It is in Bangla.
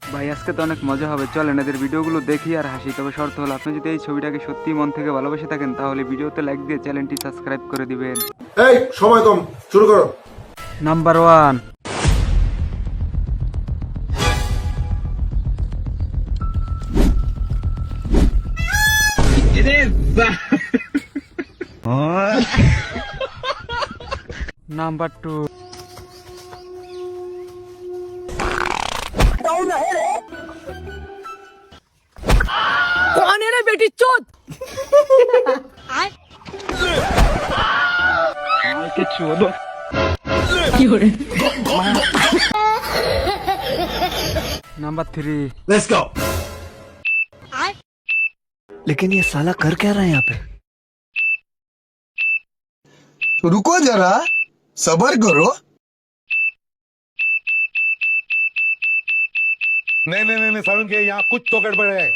ভাই আজকে তো অনেক মজা হবে, চলেন এদের ভিডিওগুলো দেখি আর হাসি। তবে শর্ত হলো আপনি যদি এই ছবিটাকে সত্যি মন থেকে ভালোবেসে থাকেন তাহলে ভিডিওতে লাইক দিয়ে চ্যানেলটি সাবস্ক্রাইব করে দিবেন। এই সময় কম, শুরু করো। নাম্বার 1, নাম্বার 2, कौन है रे बेटी चोद নাম্বার 3, লেটস গো। लेकिन ये साला कर क्या रहा है यहाँ पे? रुको जरा, सबर करो। नहीं नहीं नहीं नहीं, सारुण के यहाँ कुछ तो गड़बड़ है।